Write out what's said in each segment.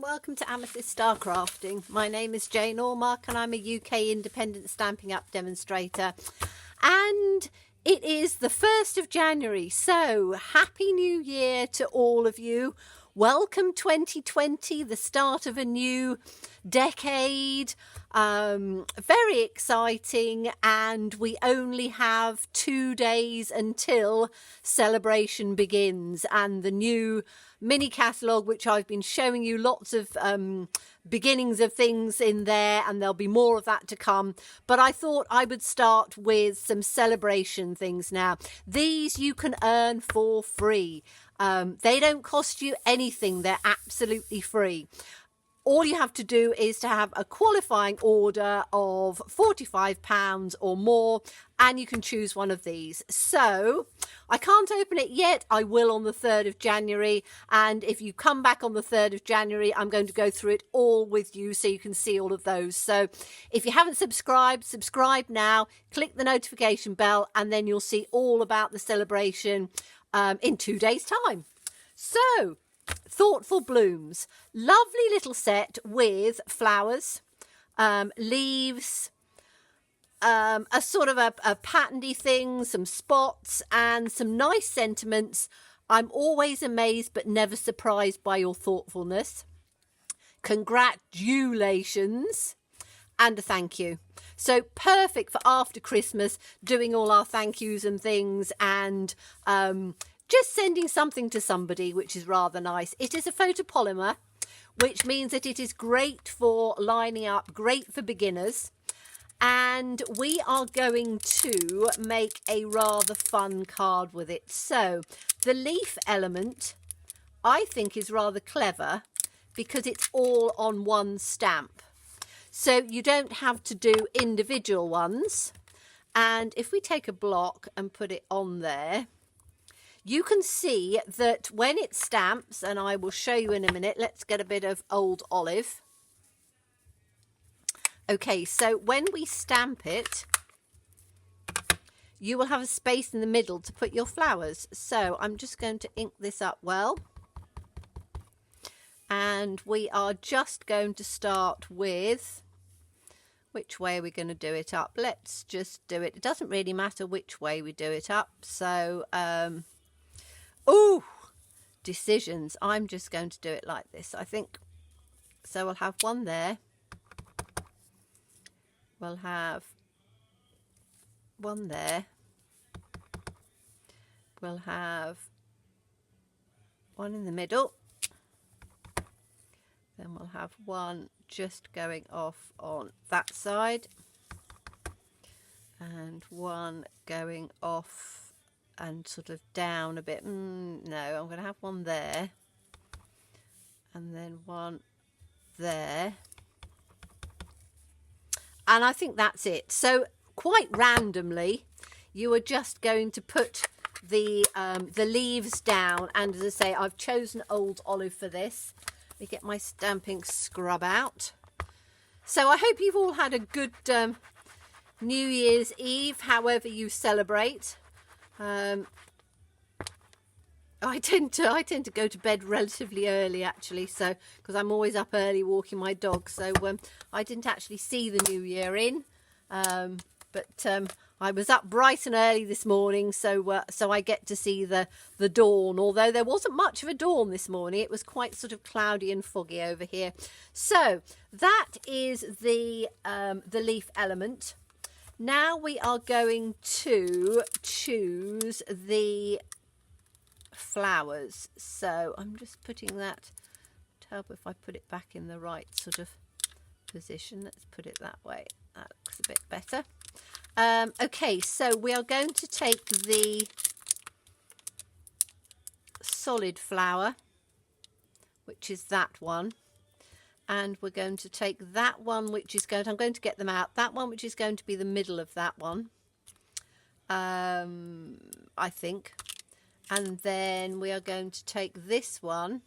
welcome to Amethyst Star Crafting. My name is Jane Ormark and I'm a UK independent Stampin' Up demonstrator. And it is the 1st of January, so Happy New Year to all of you. Welcome 2020, the start of a new decade. Very exciting, and we only have 2 days until Sale-A-Bration begins and the new mini catalogue, which I've been showing you lots of beginnings of things in there, and there'll be more of that to come. But I thought I would start with some Sale-A-Bration things now. These you can earn for free. They don't cost you anything. They're absolutely free. All you have to do is to have a qualifying order of £45 or more, and you can choose one of these. So I can't open it yet. I will on the 3rd of January. And if you come back on the 3rd of January, I'm going to go through it all with you so you can see all of those. So if you haven't subscribed, subscribe now, click the notification bell, and then you'll see all about the Sale-A-Bration in 2 days' time. So Thoughtful Blooms, lovely little set with flowers, leaves, a sort of a patterny thing, some spots and some nice sentiments. I'm always amazed but never surprised by your thoughtfulness. Congratulations and a thank you. So perfect for after Christmas, doing all our thank yous and things, and just sending something to somebody, which is rather nice. It is a photopolymer, which means that it is great for lining up, great for beginners. And we are going to make a rather fun card with it. So the leaf element, I think, is rather clever because it's all on one stamp. So you don't have to do individual ones. And if we take a block and put it on there, you can see that when it stamps, and I will show you in a minute, let's get a bit of old olive. Okay, so when we stamp it, you will have a space in the middle to put your flowers. So I'm just going to ink this up well. And we are just going to start with, which way are we going to do it up? Let's just do it. It doesn't really matter which way we do it up. So, oh, decisions. I'm just going to do it like this, I think. So we'll have one there. We'll have one there. We'll have one in the middle. Then we'll have one just going off on that side. And one going off and sort of down a bit. No, I'm going to have one there. And then one there. And I think that's it. So quite randomly, you are just going to put the leaves down. And as I say, I've chosen old olive for this. Let me get my stamping scrub out. So I hope you've all had a good New Year's Eve, however you celebrate. I tend to go to bed relatively early, actually, so because I'm always up early walking my dog. So I didn't actually see the new year in, but I was up bright and early this morning, so I get to see the dawn. Although there wasn't much of a dawn this morning, it was quite sort of cloudy and foggy over here. So that is the leaf element. Now we are going to choose the flowers. So I'm just putting that to help if I put it back in the right sort of position. Let's put it that way. That looks a bit better. Okay, so we are going to take the solid flower, which is that one. And we're going to take that one, which is going to, I'm going to get them out, that one, which is going to be the middle of that one, I think. And then we are going to take this one,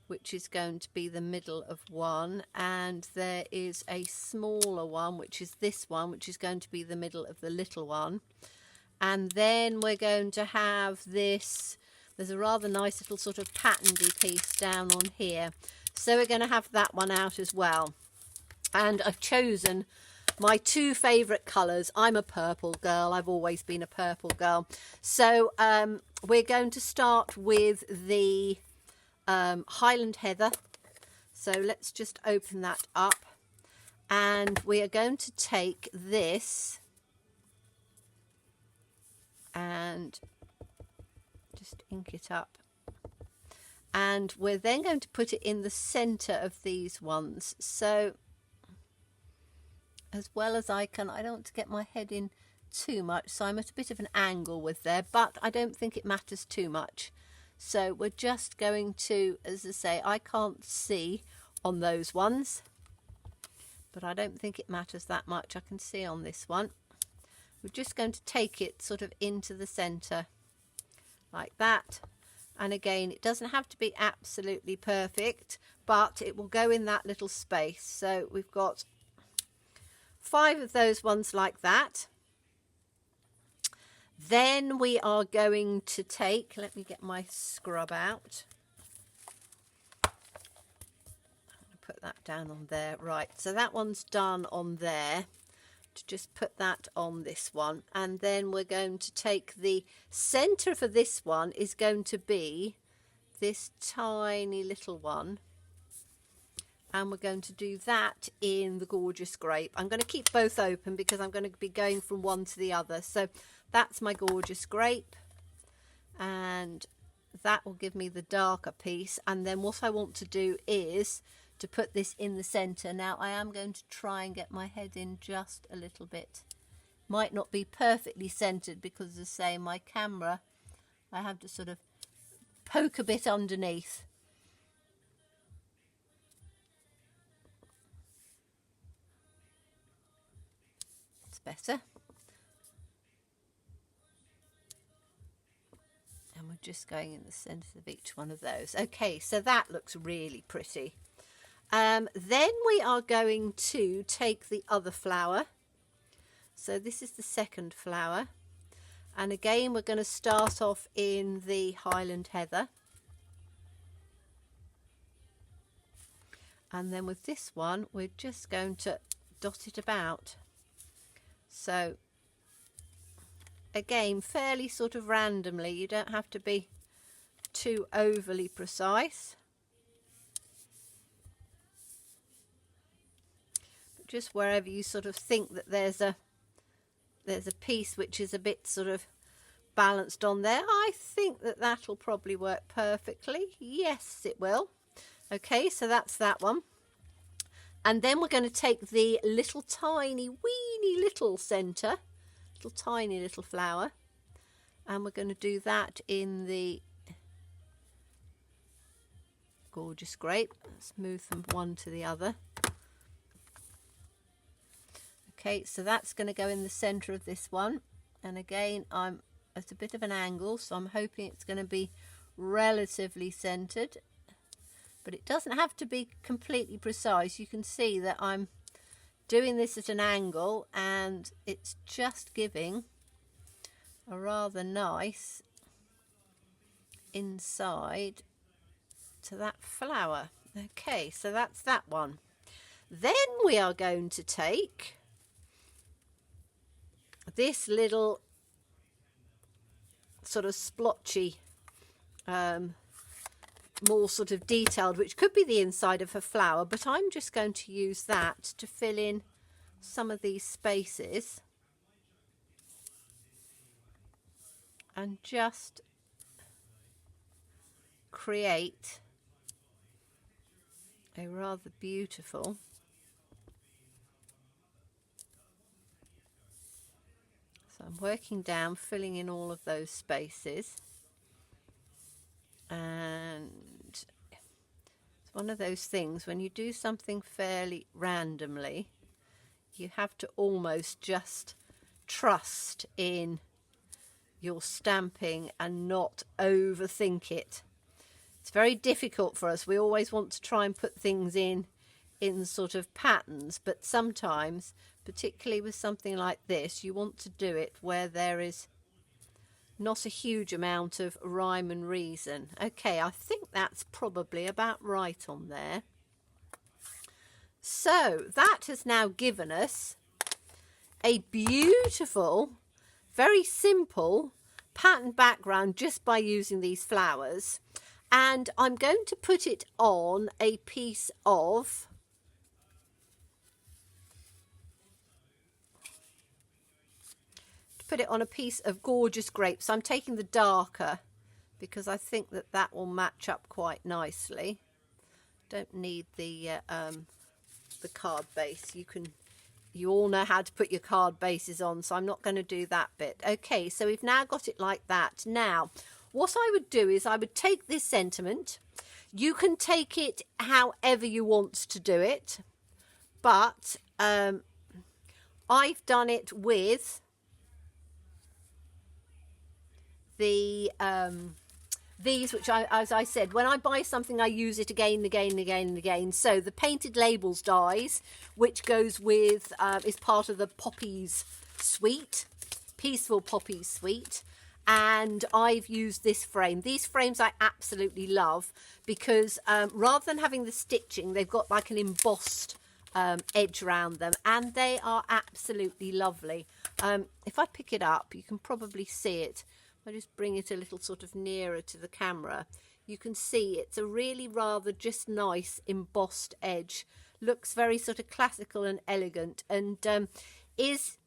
which is going to be the middle of one. And there is a smaller one, which is this one, which is going to be the middle of the little one. And then we're going to have this, there's a rather nice little sort of patterned piece down on here. So we're going to have that one out as well. And I've chosen my two favourite colours. I'm a purple girl. I've always been a purple girl. So we're going to start with the Highland Heather. So let's just open that up. And we are going to take this and just ink it up. And we're then going to put it in the centre of these ones. So as well as I can, I don't want to get my head in too much, so I'm at a bit of an angle with there, but I don't think it matters too much. So we're just going to, as I say, I can't see on those ones, but I don't think it matters that much. I can see on this one. We're just going to take it sort of into the centre like that. And again, it doesn't have to be absolutely perfect, but it will go in that little space. So we've got 5 of those ones like that. Then we are going to take, let me get my scrub out. Put that down on there. Right, so that one's done on there. To just put that on this one, and then we're going to take the center for this one is going to be this tiny little one, and we're going to do that in the Gorgeous Grape. I'm going to keep both open because I'm going to be going from one to the other. So that's my Gorgeous Grape, and that will give me the darker piece. And then what I want to do is to put this in the center. Now I am going to try and get my head in just a little bit. Might not be perfectly centered because, as I say, my camera, I have to sort of poke a bit underneath. It's better. And we're just going in the center of each one of those. Okay, so that looks really pretty. Then we are going to take the other flower. So this is the second flower. And again, we're going to start off in the Highland Heather. And then with this one, we're just going to dot it about. So again, fairly sort of randomly. You don't have to be too overly precise. Just wherever you sort of think that there's a piece which is a bit sort of balanced on there. I think that that'll probably work perfectly. Yes, it will. Okay, so that's that one. And then we're going to take the little tiny weeny little centre, little tiny little flower, and we're going to do that in the Gorgeous Grape. Let's move them one to the other. Okay, so that's going to go in the centre of this one. And again, I'm at a bit of an angle, so I'm hoping it's going to be relatively centred. But it doesn't have to be completely precise. You can see that I'm doing this at an angle, and it's just giving a rather nice inside to that flower. Okay, so that's that one. Then we are going to take this little sort of splotchy, more sort of detailed, which could be the inside of her flower, but I'm just going to use that to fill in some of these spaces and just create a rather beautiful So I'm working down, filling in all of those spaces, and it's one of those things when you do something fairly randomly, you have to almost just trust in your stamping and not overthink it. It's very difficult for us. We always want to try and put things in sort of patterns, but sometimes, particularly with something like this, you want to do it where there is not a huge amount of rhyme and reason. Okay, I think that's probably about right on there. So that has now given us a beautiful, very simple pattern background just by using these flowers. And I'm going to put it on a piece of gorgeous grape. So I'm taking the darker because I think that that will match up quite nicely. Don't need the card base. You all know how to put your card bases on, so I'm not going to do that bit. Okay, so we've now got it like that. Now, what I would do is I would take this sentiment. You can take it however you want to do it, but I've done it with the these, which as I said, when I buy something I use it again and again and again and again. So the painted labels dies, which goes with is part of the Poppies suite, Peaceful Poppies suite. And I've used this frame. These frames I absolutely love because rather than having the stitching, they've got like an embossed edge around them, and they are absolutely lovely. If I pick it up, you can probably see it. I just bring it a little sort of nearer to the camera. You can see it's a really rather just nice embossed edge. Looks very sort of classical and elegant, and is,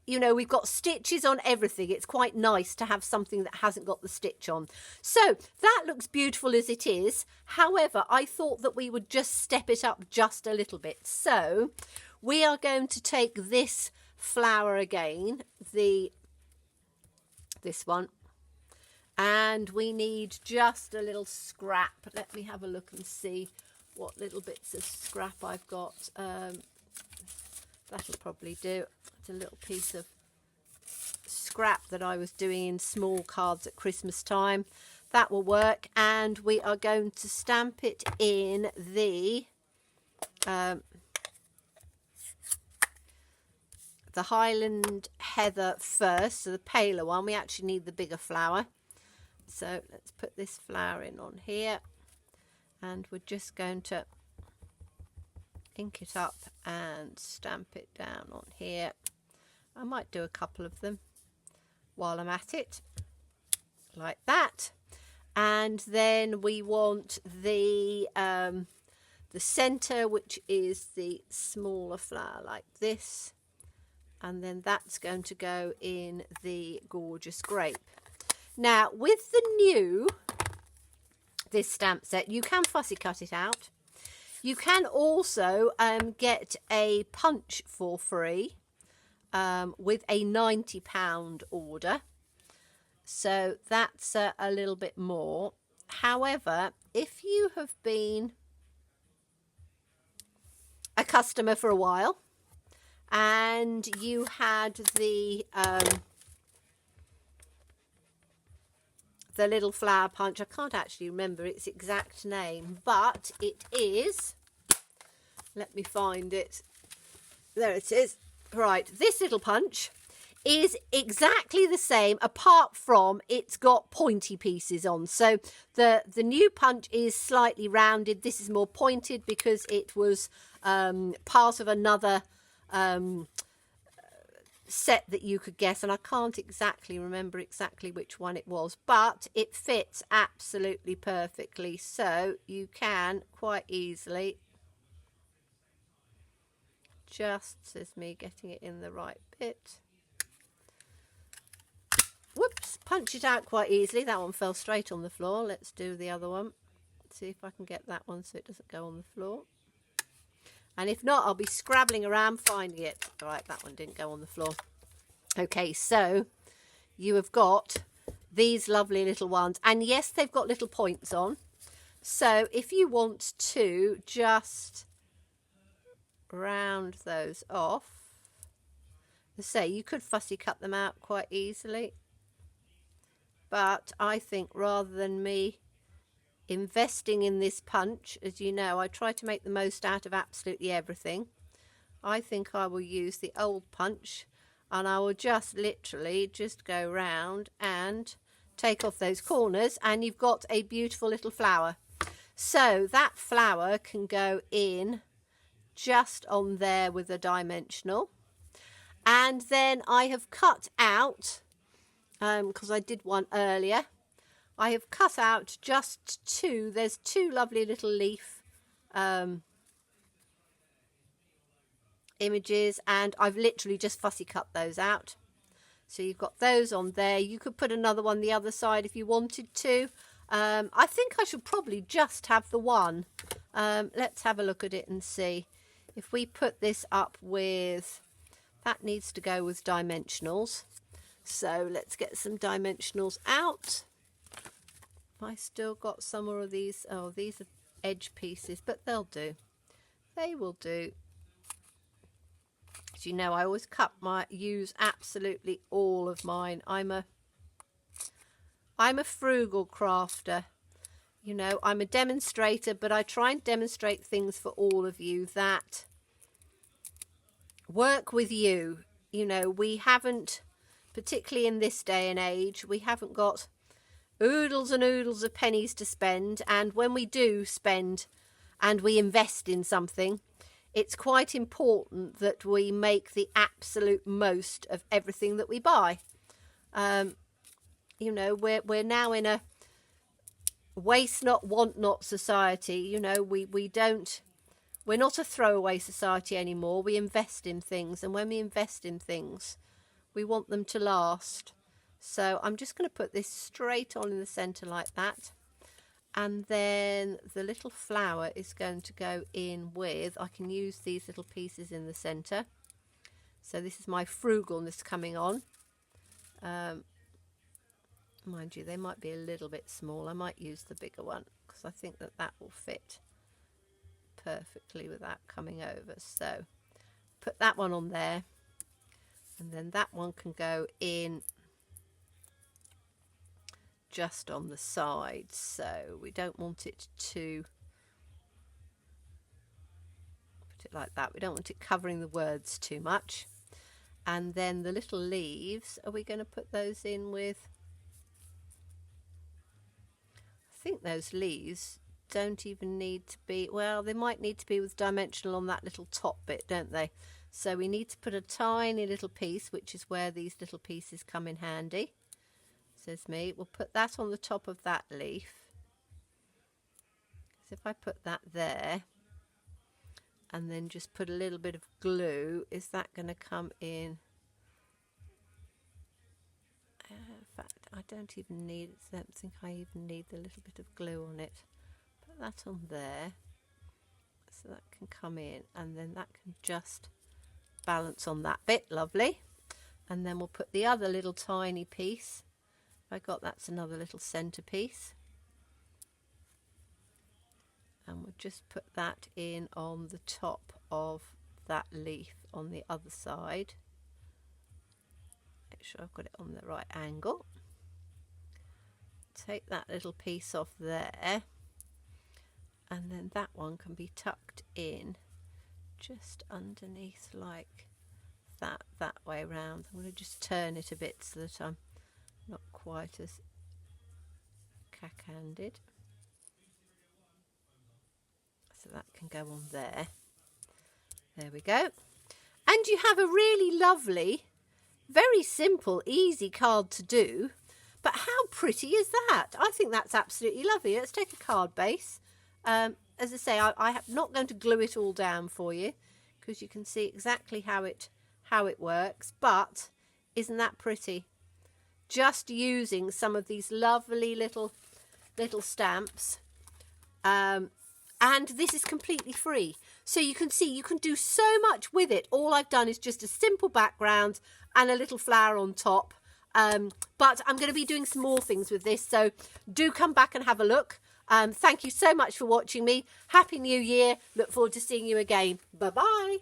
you know, we've got stitches on everything. It's quite nice to have something that hasn't got the stitch on. So that looks beautiful as it is. However, I thought that we would just step it up just a little bit. So we are going to take this flower again, this one, and we need just a little scrap. Let me have a look and see what little bits of scrap I've got. That'll probably do. It's a little piece of scrap that I was doing in small cards at Christmas time. That will work, and we are going to stamp it in the Highland Heather first, so the paler one. We actually need the bigger flower. So let's put this flower in on here, and we're just going to ink it up and stamp it down on here. I might do a couple of them while I'm at it, like that. And then we want the center, which is the smaller flower, like this. And then that's going to go in the gorgeous grape. Now, with this stamp set, you can fussy cut it out. You can also get a punch for free with a £90 order. So that's a little bit more. However, if you have been a customer for a while, and you had the little flower punch, I can't actually remember its exact name, but it is, let me find it, there it is. Right, this little punch is exactly the same, apart from it's got pointy pieces on. So the new punch is slightly rounded. This is more pointed because it was part of another set that you could guess, and I can't exactly remember exactly which one it was, but it fits absolutely perfectly, so you can quite easily, just as me getting it in the right bit, whoops, punch it out quite easily. That one fell straight on the floor. Let's do the other one, see if I can get that one so it doesn't go on the floor. And if not, I'll be scrabbling around finding it. All right, that one didn't go on the floor. Okay, so you have got these lovely little ones. And yes, they've got little points on. So if you want to just round those off, as I say, you could fussy cut them out quite easily. But I think rather than me investing in this punch, as you know, I try to make the most out of absolutely everything. I think I will use the old punch. and I will just literally just go round and take off those corners, and you've got a beautiful little flower. So that flower can go in just on there with a dimensional. And then I have cut out, because I did one earlier, I have cut out just two. There's two lovely little leaf images, and I've literally just fussy cut those out. So you've got those on there. You could put another one the other side if you wanted to. I think I should probably just have the one. Let's have a look at it and see. If we put this up with, that needs to go with dimensionals. So let's get some dimensionals out. I still got some more of these. Oh, these are edge pieces, but they'll do. They will do. As you know, I always use absolutely all of mine. I'm a frugal crafter. You know, I'm a demonstrator, but I try and demonstrate things for all of you that work with you. You know, we haven't, particularly in this day and age, we haven't got oodles and oodles of pennies to spend. And when we do spend and we invest in something, it's quite important that we make the absolute most of everything that we buy. You know, we're now in a waste not, want not society. You know, we're not a throwaway society anymore. We invest in things, and when we invest in things, we want them to last. So I'm just going to put this straight on in the centre like that. And then the little flower is going to go in with, I can use these little pieces in the centre. So this is my frugalness coming on. Mind you, they might be a little bit small. I might use the bigger one because I think that will fit perfectly with that coming over. So put that one on there, and then that one can go in just on the side, so we don't want it to put it like that. We don't want it covering the words too much. And then the little leaves, are we going to put those in with, I think those leaves don't even need to be, well, they might need to be with dimensional on that little top bit, don't they? So we need to put a tiny little piece, which is where these little pieces come in handy. Says me, we'll put that on the top of that leaf. So if I put that there and then just put a little bit of glue, is that going to come in? In fact, I don't even need it. I don't think I even need the little bit of glue on it. Put that on there so that can come in, and then that can just balance on that bit. Lovely. And then we'll put the other little tiny piece. I got, that's another little centerpiece, and we'll just put that in on the top of that leaf on the other side. Make sure I've got it on the right angle. Take that little piece off there, and then that one can be tucked in just underneath like that way around. I'm going to just turn it a bit so that I'm not quite as cack-handed. So that can go on there. There we go. And you have a really lovely, very simple, easy card to do. But how pretty is that? I think that's absolutely lovely. Let's take a card base. As I say, I'm not going to glue it all down for you because you can see exactly how it works. But isn't that pretty? Just using some of these lovely little stamps, and this is completely free, so you can see you can do so much with it. All I've done is just a simple background and a little flower on top, but I'm going to be doing some more things with this, so do come back and have a look. Thank you so much for watching me. Happy New Year. Look forward to seeing you again. Bye bye.